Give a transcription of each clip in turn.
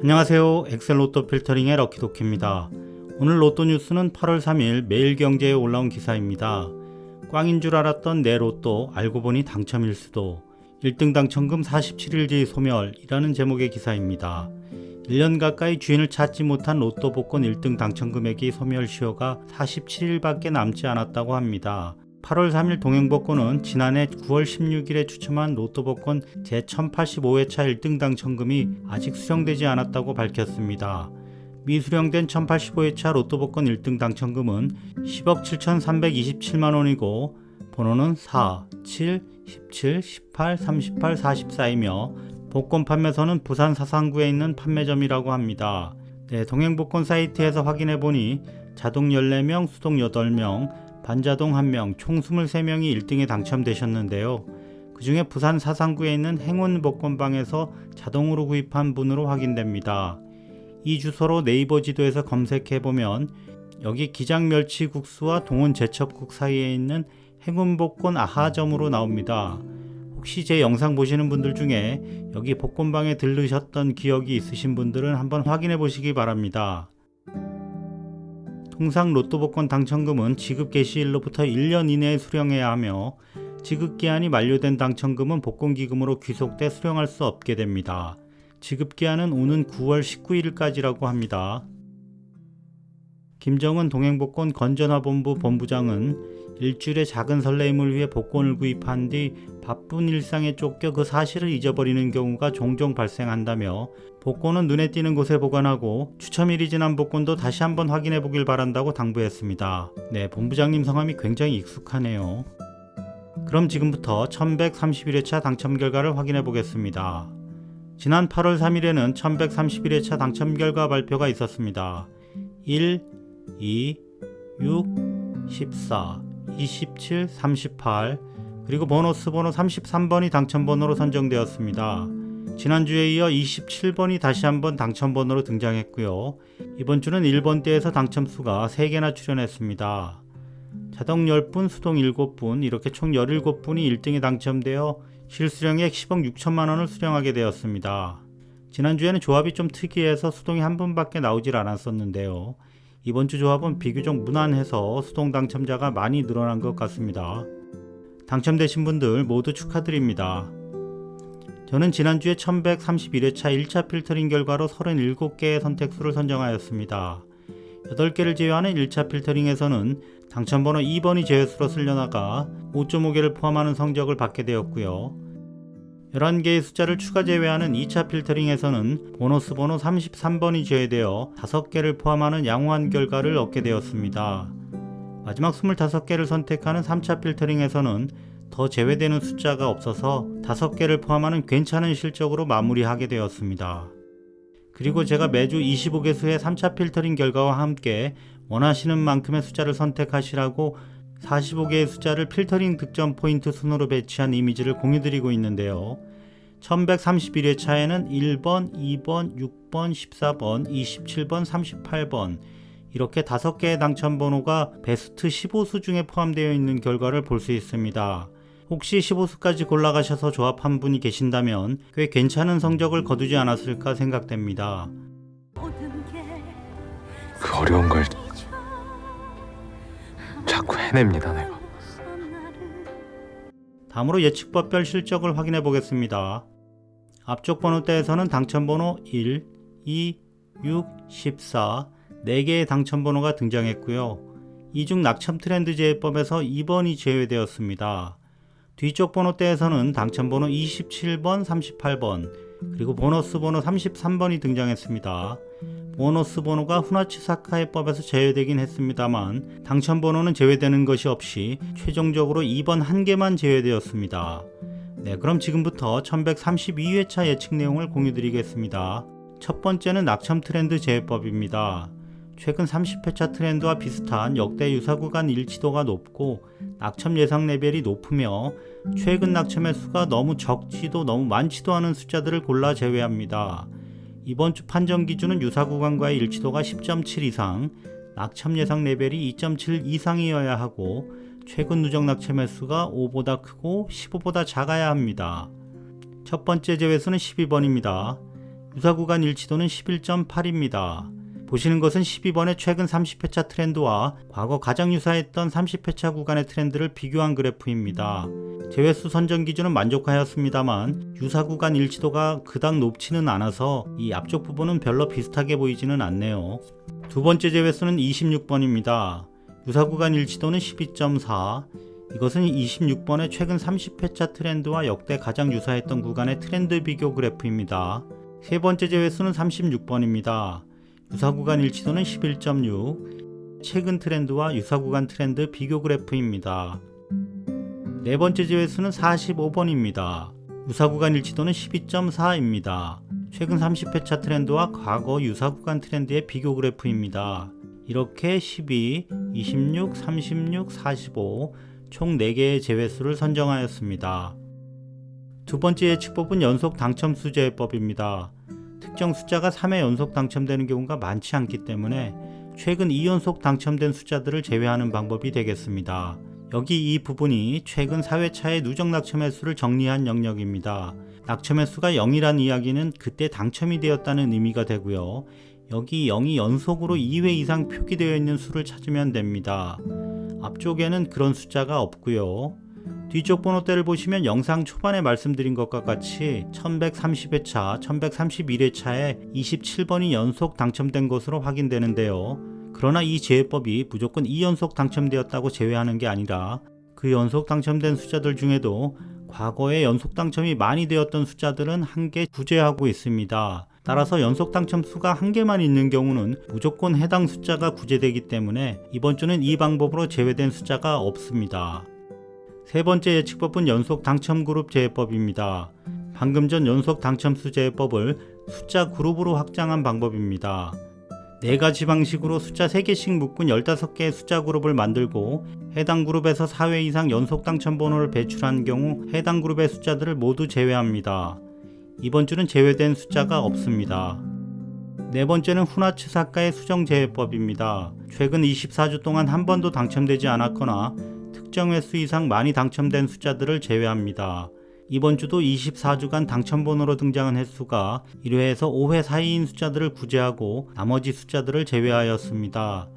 안녕하세요. 엑셀 로또 필터링의 럭키도키입니다. 오늘 로또 뉴스는 8월 3일 매일경제에 올라온 기사입니다. 꽝인 줄 알았던 내 로또 알고 보니 당첨일 수도, 1등 당첨금 47일지 소멸이라는 제목의 기사입니다. 1년 가까이 주인을 찾지 못한 로또 복권 1등 당첨금액이 소멸시효가 47일밖에 남지 않았다고 합니다. 8월 3일 동행복권은 지난해 9월 16일에 추첨한 로또 복권 제1085회차 1등 당첨금이 아직 수령되지 않았다고 밝혔습니다. 미수령된 1085회차 로또 복권 1등 당첨금은 10억 7,327만원이고 번호는 4, 7, 17, 18, 38, 44이며 복권 판매소는 부산 사상구에 있는 판매점이라고 합니다. 동행복권 사이트에서 확인해보니 자동 14명, 수동 8명, 반자동 1명, 총 23명이 1등에 당첨되셨는데요. 그 중에 부산 사상구에 있는 행운복권방에서 자동으로 구입한 분으로 확인됩니다. 이 주소로 네이버 지도에서 검색해보면 여기 기장멸치국수와 동원제첩국 사이에 있는 행운복권 아하점으로 나옵니다. 혹시 제 영상 보시는 분들 중에 여기 복권방에 들르셨던 기억이 있으신 분들은 한번 확인해 보시기 바랍니다. 통상 로또 복권 당첨금은 지급 개시일로부터 1년 이내에 수령해야 하며 지급기한이 만료된 당첨금은 복권기금으로 귀속돼 수령할 수 없게 됩니다. 지급기한은 오는 9월 19일까지라고 합니다. 김정은 동행복권 건전화본부 본부장은 일주일의 작은 설레임을 위해 복권을 구입한 뒤 바쁜 일상에 쫓겨 그 사실을 잊어버리는 경우가 종종 발생한다며 복권은 눈에 띄는 곳에 보관하고 추첨일이 지난 복권도 다시 한번 확인해 보길 바란다고 당부했습니다. 본부장님 성함이 굉장히 익숙하네요. 그럼 지금부터 1131회차 당첨 결과를 확인해 보겠습니다. 지난 8월 3일에는 1131회차 당첨 결과 발표가 있었습니다. 1, 2, 6, 14, 27, 38 그리고 보너스 번호 33번이 당첨번호로 선정되었습니다. 지난주에 이어 27번이 다시 한번 당첨번호로 등장했고요. 이번 주는 1번대에서 당첨수가 3개나 출현했습니다. 자동 10분, 수동 7분 이렇게 총 17분이 1등에 당첨되어 실수령액 10억 6천만원을 수령하게 되었습니다. 지난주에는 조합이 좀 특이해서 수동이 한 분밖에 나오질 않았었는데요. 이번 주 조합은 비교적 무난해서 수동 당첨자가 많이 늘어난 것 같습니다. 당첨되신 분들 모두 축하드립니다. 저는 지난주에 1131회차 1차 필터링 결과로 37개의 선택수를 선정하였습니다. 8개를 제외하는 1차 필터링에서는 당첨번호 2번이 제외수로 쓸려나가 5.5개를 포함하는 성적을 받게 되었고요. 11개의 숫자를 추가 제외하는 2차 필터링에서는 보너스 번호 33번이 제외되어 5개를 포함하는 양호한 결과를 얻게 되었습니다. 마지막 25개를 선택하는 3차 필터링에서는 더 제외되는 숫자가 없어서 5개를 포함하는 괜찮은 실적으로 마무리하게 되었습니다. 그리고 제가 매주 25개수의 3차 필터링 결과와 함께 원하시는 만큼의 숫자를 선택하시라고 45개의 숫자를 필터링 득점 포인트 순으로 배치한 이미지를 공유드리고 있는데요. 1131회차에는 1번, 2번, 6번, 14번, 27번, 38번 이렇게 5개의 당첨번호가 베스트 15수 중에 포함되어 있는 결과를 볼 수 있습니다. 혹시 15수까지 골라가셔서 조합한 분이 계신다면 꽤 괜찮은 성적을 거두지 않았을까 생각됩니다. 그 어려운 걸 자꾸 해냅니다, 내가. 다음으로 예측법별 실적을 확인해 보겠습니다. 앞쪽 번호대에서는 당첨번호 1, 2, 6, 14 4개의 당첨번호가 등장했고요. 이 중 낙첨 트렌드 제외법에서 2번이 제외되었습니다. 뒤쪽 번호대에서는 당첨번호 27번, 38번 그리고 보너스 번호 33번이 등장했습니다. 보너스 번호가 후나치 사카이법에서 제외되긴 했습니다만 당첨번호는 제외되는 것이 없이 최종적으로 2번 1개만 제외되었습니다. 그럼 지금부터 1132회차 예측 내용을 공유드리겠습니다. 첫 번째는 낙첨 트렌드 제외법입니다. 최근 30회차 트렌드와 비슷한 역대 유사 구간 일치도가 높고 낙첨 예상 레벨이 높으며 최근 낙첨의 수가 너무 적지도 너무 많지도 않은 숫자들을 골라 제외합니다. 이번 주 판정 기준은 유사 구간과의 일치도가 10.7 이상, 낙첨 예상 레벨이 2.7 이상이어야 하고 최근 누적 낙첨의 수가 5보다 크고 15보다 작아야 합니다. 첫 번째 제외수는 12번입니다. 유사구간 일치도는 11.8입니다. 보시는 것은 12번의 최근 30회차 트렌드와 과거 가장 유사했던 30회차 구간의 트렌드를 비교한 그래프입니다. 제외수 선정 기준은 만족하였습니다만 유사구간 일치도가 그닥 높지는 않아서 이 앞쪽 부분은 별로 비슷하게 보이지는 않네요. 두 번째 제외수는 26번입니다. 유사구간 일치도는 12.4. 이것은 26번의 최근 30회차 트렌드와 역대 가장 유사했던 구간의 트렌드 비교 그래프입니다. 세 번째 제외수는 36번입니다. 유사구간 일치도는 11.6. 최근 트렌드와 유사구간 트렌드 비교 그래프입니다. 네 번째 제외수는 45번입니다. 유사구간 일치도는 12.4입니다. 최근 30회차 트렌드와 과거 유사구간 트렌드의 비교 그래프입니다. 이렇게 12, 26, 36, 45 총 4개의 제외수를 선정하였습니다. 두 번째 예측법은 연속 당첨수 제외법입니다. 특정 숫자가 3회 연속 당첨되는 경우가 많지 않기 때문에 최근 2연속 당첨된 숫자들을 제외하는 방법이 되겠습니다. 여기 이 부분이 최근 4회차의 누적 낙첨 횟수를 정리한 영역입니다. 낙첨 횟수가 0이란 이야기는 그때 당첨이 되었다는 의미가 되고요. 여기 0이 연속으로 2회 이상 표기되어 있는 수를 찾으면 됩니다. 앞쪽에는 그런 숫자가 없고요. 뒤쪽 번호대를 보시면 영상 초반에 말씀드린 것과 같이 1130회차, 1131회차에 27번이 연속 당첨된 것으로 확인되는데요. 그러나 이 제외법이 무조건 2연속 당첨되었다고 제외하는 게 아니라 그 연속 당첨된 숫자들 중에도 과거에 연속 당첨이 많이 되었던 숫자들은 한 개 구제하고 있습니다. 따라서 연속 당첨 수가 한 개만 있는 경우는 무조건 해당 숫자가 구제되기 때문에 이번 주는 이 방법으로 제외된 숫자가 없습니다. 세 번째 예측법은 연속 당첨 그룹 제외법입니다. 방금 전 연속 당첨수 제외법을 숫자 그룹으로 확장한 방법입니다. 4가지 방식으로 숫자 3개씩 묶은 15개의 숫자 그룹을 만들고 해당 그룹에서 4회 이상 연속 당첨 번호를 배출한 경우 해당 그룹의 숫자들을 모두 제외합니다. 이번 주는 제외된 숫자가 없습니다. 네 번째는 후나츠사카의 수정 제외법입니다. 최근 24주 동안 한 번도 당첨되지 않았거나 특정 횟수 이상 많이 당첨된 숫자들을 제외합니다. 이번 주도 24주간 당첨번호로 등장한 횟수가 1회에서 5회 사이인 숫자들을 구제하고 나머지 숫자들을 제외하였습니다.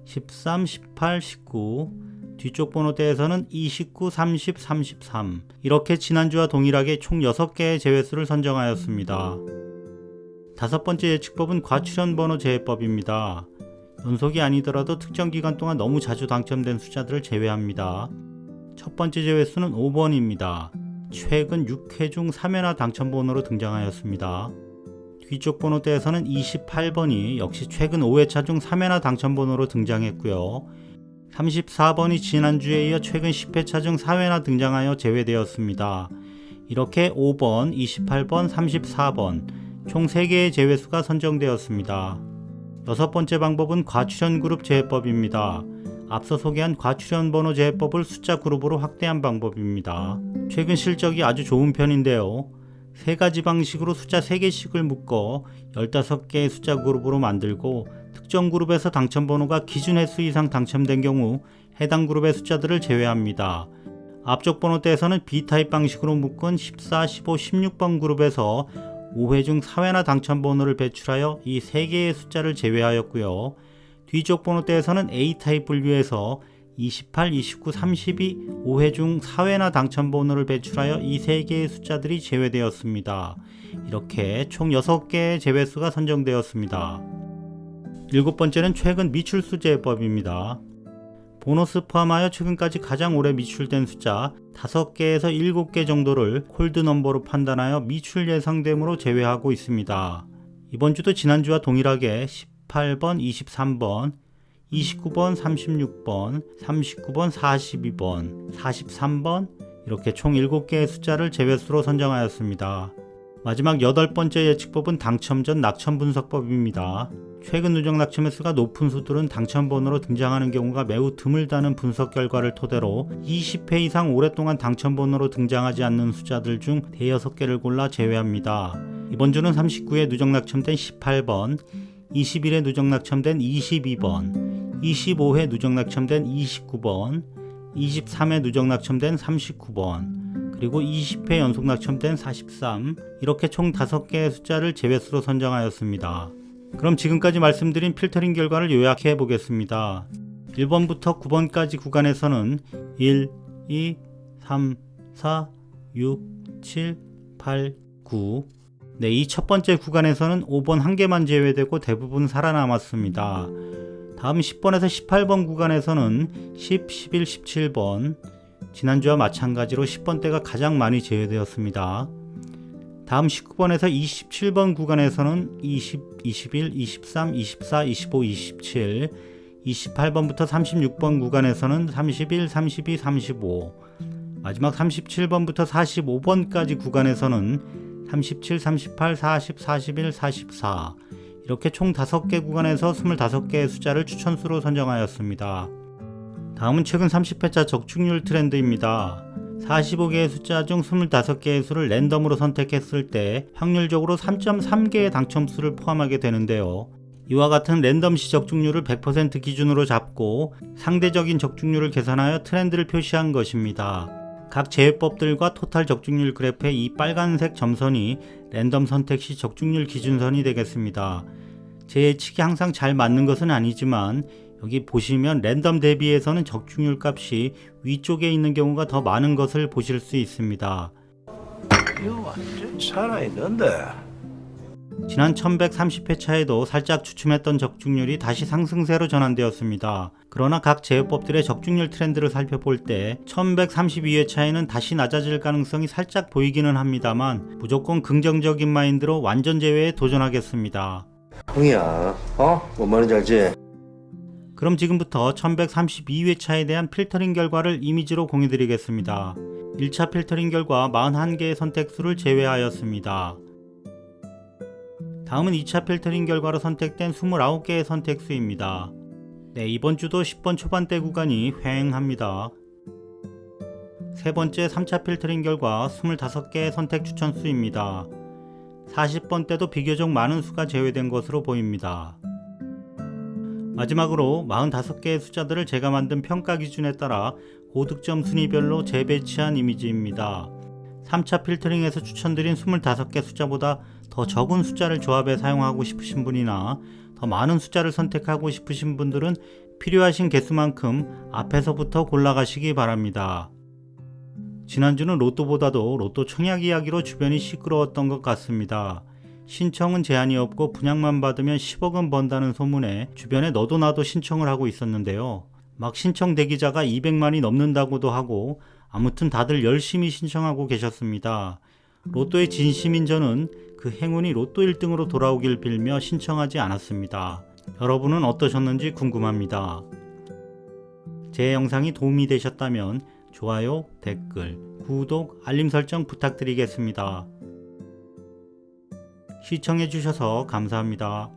13, 18, 19 뒤쪽 번호대에서는 29, 30, 33 이렇게 지난주와 동일하게 총 6개의 제외수를 선정하였습니다. 다섯 번째 예측법은 과출현 번호 제외법입니다. 연속이 아니더라도 특정 기간 동안 너무 자주 당첨된 숫자들을 제외합니다. 첫 번째 제외수는 5번입니다. 최근 6회 중 3회나 당첨번호로 등장하였습니다. 뒤쪽 번호대에서는 28번이 역시 최근 5회차 중 3회나 당첨번호로 등장했고요. 34번이 지난주에 이어 최근 10회차 중 4회나 등장하여 제외되었습니다. 이렇게 5번, 28번, 34번 총 3개의 제외수가 선정되었습니다. 여섯 번째 방법은 과출현 그룹 제외법입니다. 앞서 소개한 과출현 번호 제외법을 숫자 그룹으로 확대한 방법입니다. 최근 실적이 아주 좋은 편인데요. 3가지 방식으로 숫자 3개씩을 묶어 15개의 숫자 그룹으로 만들고 특정 그룹에서 당첨 번호가 기준 횟수 이상 당첨된 경우 해당 그룹의 숫자들을 제외합니다. 앞쪽 번호대에서는 B타입 방식으로 묶은 14, 15, 16번 그룹에서 5회 중 4회나 당첨 번호를 배출하여 이 3개의 숫자를 제외하였고요. 뒤쪽 번호대에서는 A타입 분류에서 28, 29, 32, 5회 중 4회나 당첨 번호를 배출하여 이 3개의 숫자들이 제외되었습니다. 이렇게 총 6개의 제외수가 선정되었습니다. 일곱 번째는 최근 미출수 제외법입니다. 보너스 포함하여 최근까지 가장 오래 미출된 숫자 5개에서 7개 정도를 콜드 넘버로 판단하여 미출 예상됨으로 제외하고 있습니다. 이번 주도 지난주와 동일하게 18번, 23번, 29번, 36번, 39번, 42번, 43번 이렇게 총 7개의 숫자를 제외수로 선정하였습니다. 마지막 8번째 예측법은 당첨 전 낙첨 분석법입니다. 최근 누적 낙첨 횟수가 높은 수들은 당첨 번호로 등장하는 경우가 매우 드물다는 분석 결과를 토대로 20회 이상 오랫동안 당첨 번호로 등장하지 않는 숫자들 중 대여섯 개를 골라 제외합니다. 이번 주는 39회 누적 낙첨된 18번, 21회 누적 낙첨된 22번, 25회 누적 낙첨된 29번, 23회 누적 낙첨된 39번, 그리고 20회 연속 당첨된 43, 이렇게 총 5개의 숫자를 제외수로 선정하였습니다. 그럼 지금까지 말씀드린 필터링 결과를 요약해 보겠습니다. 1번부터 9번까지 구간에서는 1, 2, 3, 4, 6, 7, 8, 9. 네, 이 첫 번째 구간에서는 5번 한 개만 제외되고 대부분 살아남았습니다. 다음 10번에서 18번 구간에서는 10, 11, 17번. 지난주와 마찬가지로 10번대가 가장 많이 제외되었습니다. 다음 19번에서 27번 구간에서는 20, 21, 23, 24, 25, 27. 28번부터 36번 구간에서는 31, 32, 35. 마지막 37번부터 45번까지 구간에서는 37, 38, 40, 41, 44. 이렇게 총 5개 구간에서 25개의 숫자를 추천수로 선정하였습니다. 다음은 최근 30회차 적중률 트렌드입니다. 45개의 숫자 중 25개의 수를 랜덤으로 선택했을 때 확률적으로 3.3개의 당첨수를 포함하게 되는데요. 이와 같은 랜덤시 적중률을 100% 기준으로 잡고 상대적인 적중률을 계산하여 트렌드를 표시한 것입니다. 각 제외법들과 토탈 적중률 그래프의 이 빨간색 점선이 랜덤 선택 시 적중률 기준선이 되겠습니다. 제 예측이 항상 잘 맞는 것은 아니지만 여기 보시면 랜덤 대비해서는 적중률 값이 위쪽에 있는 경우가 더 많은 것을 보실 수 있습니다. 이거 완전 살아있는데. 지난 1130회차에도 살짝 주춤했던 적중률이 다시 상승세로 전환되었습니다. 그러나 각 제어법들의 적중률 트렌드를 살펴볼 때 1132회차에는 다시 낮아질 가능성이 살짝 보이기는 합니다만 무조건 긍정적인 마인드로 완전 제외에 도전하겠습니다. 형이야, 뭔 말인지 알지? 그럼 지금부터 1132회차에 대한 필터링 결과를 이미지로 공유드리겠습니다. 1차 필터링 결과 41개의 선택수를 제외하였습니다. 다음은 2차 필터링 결과로 선택된 29개의 선택수입니다. 네, 이번 주도 10번 초반대 구간이 휑합니다. 세 번째 3차 필터링 결과 25개의 선택 추천수입니다. 40번 때도 비교적 많은 수가 제외된 것으로 보입니다. 마지막으로 45개의 숫자들을 제가 만든 평가 기준에 따라 고득점 순위별로 재배치한 이미지입니다. 3차 필터링에서 추천드린 25개 숫자보다 더 적은 숫자를 조합해 사용하고 싶으신 분이나 더 많은 숫자를 선택하고 싶으신 분들은 필요하신 개수만큼 앞에서부터 골라가시기 바랍니다. 지난주는 로또보다도 로또 청약 이야기로 주변이 시끄러웠던 것 같습니다. 신청은 제한이 없고 분양만 받으면 10억은 번다는 소문에 주변에 너도 나도 신청을 하고 있었는데요. 막 신청 대기자가 200만이 넘는다고도 하고 아무튼 다들 열심히 신청하고 계셨습니다. 로또의 진심인 저는 그 행운이 로또 1등으로 돌아오길 빌며 신청하지 않았습니다. 여러분은 어떠셨는지 궁금합니다. 제 영상이 도움이 되셨다면 좋아요, 댓글, 구독, 알림 설정 부탁드리겠습니다. 시청해주셔서 감사합니다.